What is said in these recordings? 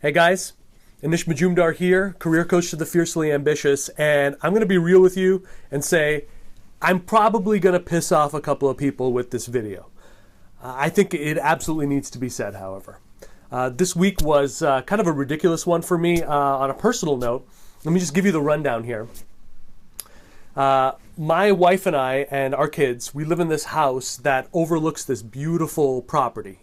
Hey guys, Anish Majumdar here, career coach to the fiercely ambitious, and I'm going to be real with you and say I'm probably going to piss off a couple of people with this video. I think it absolutely needs to be said, however. This week was kind of a ridiculous one for me on a personal note. Let me just give you the rundown here. My wife and I and our kids, we live in this house that overlooks this beautiful property,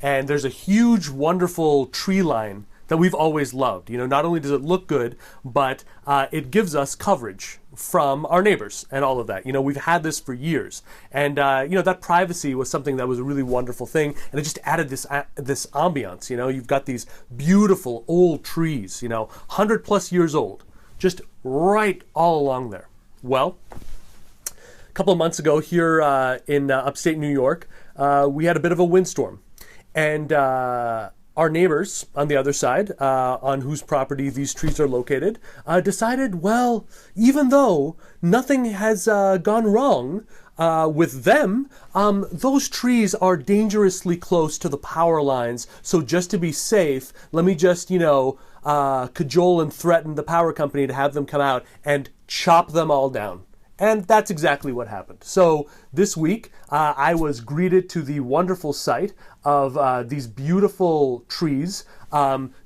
and there's a huge, wonderful tree line that we've always loved. Not only does it look good, but it gives us coverage from our neighbors and all of that. We've had this for years, and that privacy was something that was a really wonderful thing, and it just added this ambiance. You've got these beautiful old trees, 100 plus years old, just right all along there. Well, a couple of months ago here in upstate New York, we had a bit of a windstorm, and our neighbors on the other side, on whose property these trees are located, decided, well, even though nothing has gone wrong with them, those trees are dangerously close to the power lines, so just to be safe, let me just, cajole and threaten the power company to have them come out and chop them all down. And that's exactly what happened. So this week, I was greeted to the wonderful sight of these beautiful trees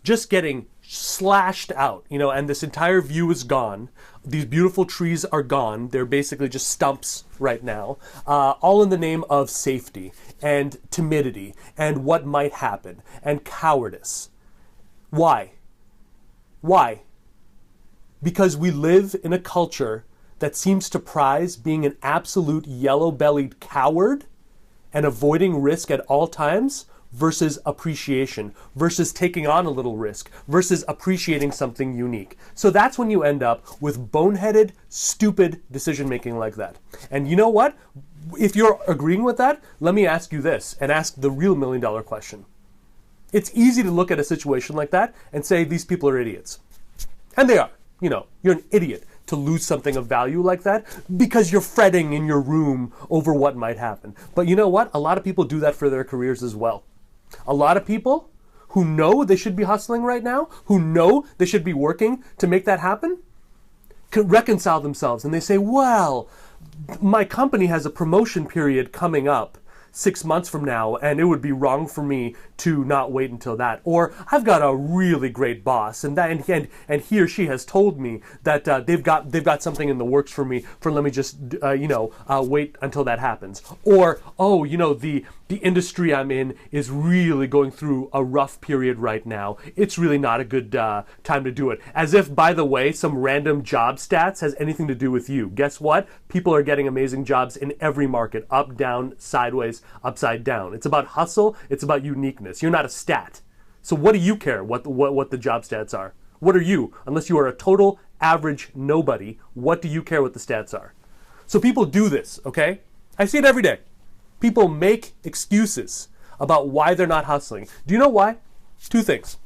just getting slashed out, and this entire view is gone. These beautiful trees are gone. They're basically just stumps right now, all in the name of safety and timidity and what might happen and cowardice. Why? Why? Because we live in a culture that seems to prize being an absolute yellow-bellied coward and avoiding risk at all times versus appreciation, versus taking on a little risk, versus appreciating something unique. So that's when you end up with boneheaded, stupid decision-making like that. And you know what? If you're agreeing with that, let me ask you this, and ask the real million-dollar question. It's easy to look at a situation like that and say these people are idiots. And they are. You're an idiot to lose something of value like that because you're fretting in your room over what might happen. But you know what? A lot of people do that for their careers as well. A lot of people who know they should be hustling right now, who know they should be working to make that happen, can reconcile themselves and they say, well, my company has a promotion period coming up 6 months from now, and it would be wrong for me to not wait until that. Or I've got a really great boss, and he or she has told me that they've got something in the works for me. Let me just wait until that happens. Or the industry I'm in is really going through a rough period right now. It's really not a good time to do it. As if, by the way, some random job stats has anything to do with you. Guess what? People are getting amazing jobs in every market, up, down, sideways, upside down. It's about hustle. It's about uniqueness. You're not a stat. So what do you care what the job stats are? What are you? Unless you are a total average nobody, what do you care what the stats are? So people do this, okay? I see it every day. People make excuses about why they're not hustling. Do you know why? Two things.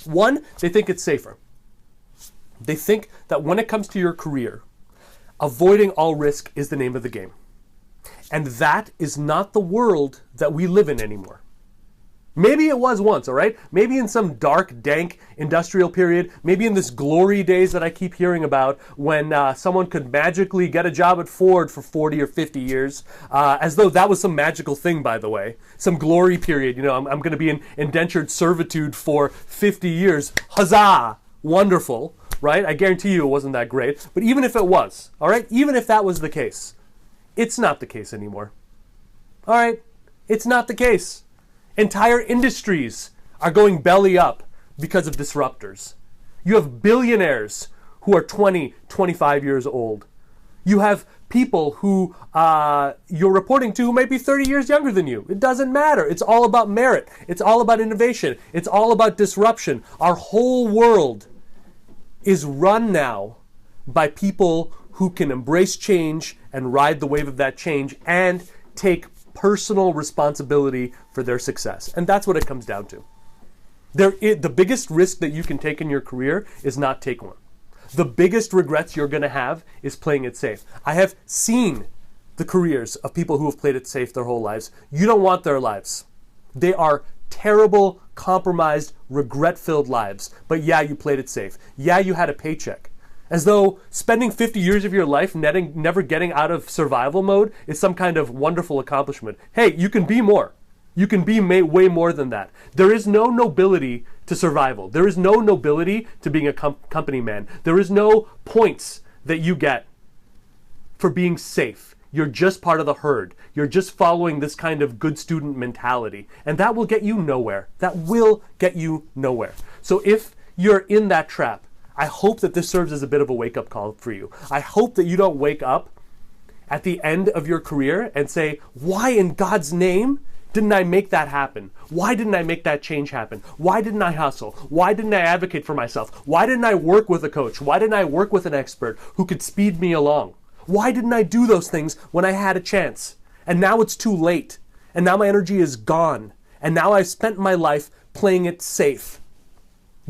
One, they think it's safer. They think that when it comes to your career, avoiding all risk is the name of the game. And that is not the world that we live in anymore. Maybe it was once, all right? Maybe in some dark, dank industrial period, maybe in this glory days that I keep hearing about when someone could magically get a job at Ford for 40 or 50 years, as though that was some magical thing, by the way. Some glory period, I'm going to be in indentured servitude for 50 years. Huzzah! Wonderful, right? I guarantee you it wasn't that great. But even if it was, all right? Even if that was the case, it's not the case anymore. All right? It's not the case. Entire industries are going belly up because of disruptors. You have billionaires who are 20, 25 years old. You have people who you're reporting to who might be 30 years younger than you. It doesn't matter. It's all about merit. It's all about innovation. It's all about disruption. Our whole world is run now by people who can embrace change and ride the wave of that change and take personal responsibility for their success. And that's what it comes down to. The biggest risk that you can take in your career is not take one. The biggest regrets you're going to have is playing it safe. I have seen the careers of people who have played it safe their whole lives. You don't want their lives. They are terrible, compromised, regret-filled lives. But yeah, you played it safe. Yeah, you had a paycheck. As though spending 50 years of your life never getting out of survival mode is some kind of wonderful accomplishment. Hey, you can be more. You can be way more than that. There is no nobility to survival. There is no nobility to being a company man. There is no points that you get for being safe. You're just part of the herd. You're just following this kind of good student mentality. And that will get you nowhere. That will get you nowhere. So if you're in that trap, I hope that this serves as a bit of a wake-up call for you. I hope that you don't wake up at the end of your career and say, why in God's name didn't I make that happen? Why didn't I make that change happen? Why didn't I hustle? Why didn't I advocate for myself? Why didn't I work with a coach? Why didn't I work with an expert who could speed me along? Why didn't I do those things when I had a chance? And now it's too late. And now my energy is gone. And now I've spent my life playing it safe.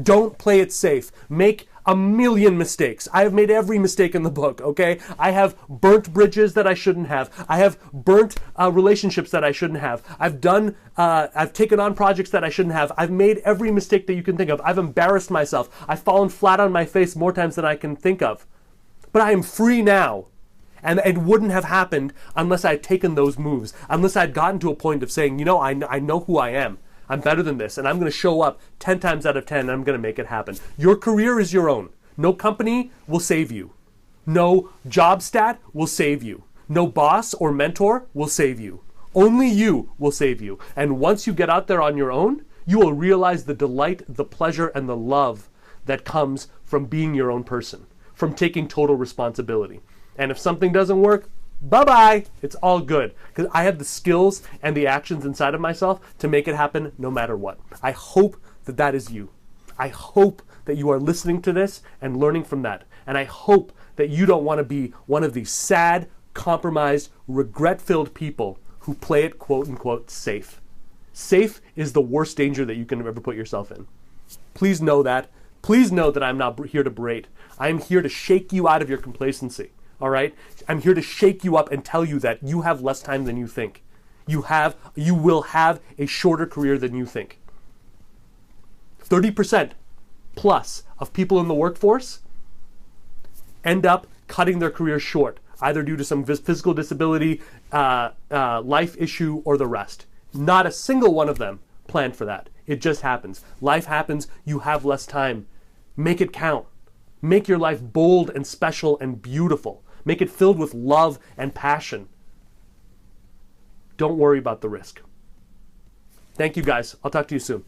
Don't play it safe. Make a million mistakes. I have made every mistake in the book, okay? I have burnt bridges that I shouldn't have. I have burnt relationships that I shouldn't have. I've taken on projects that I shouldn't have. I've made every mistake that you can think of. I've embarrassed myself. I've fallen flat on my face more times than I can think of. But I am free now. And it wouldn't have happened unless I had taken those moves, unless I'd gotten to a point of saying, you know, I know who I am. I'm better than this, and I'm going to show up 10 times out of 10, and I'm going to make it happen. Your career is your own. No company will save you. No job stat will save you. No boss or mentor will save you. Only you will save you. And once you get out there on your own, you will realize the delight, the pleasure, and the love that comes from being your own person, from taking total responsibility. And if something doesn't work, bye-bye. It's all good. Because I have the skills and the actions inside of myself to make it happen no matter what. I hope that that is you. I hope that you are listening to this and learning from that. And I hope that you don't want to be one of these sad, compromised, regret-filled people who play it quote-unquote safe. Safe is the worst danger that you can ever put yourself in. Please know that. Please know that I'm not here to berate. I am here to shake you out of your complacency. All right? I'm here to shake you up and tell you that you have less time than you think. You will have a shorter career than you think. 30% plus of people in the workforce end up cutting their career short, either due to some physical disability, life issue, or the rest. Not a single one of them planned for that. It just happens. Life happens. You have less time. Make it count. Make your life bold and special and beautiful. Make it filled with love and passion. Don't worry about the risk. Thank you, guys. I'll talk to you soon.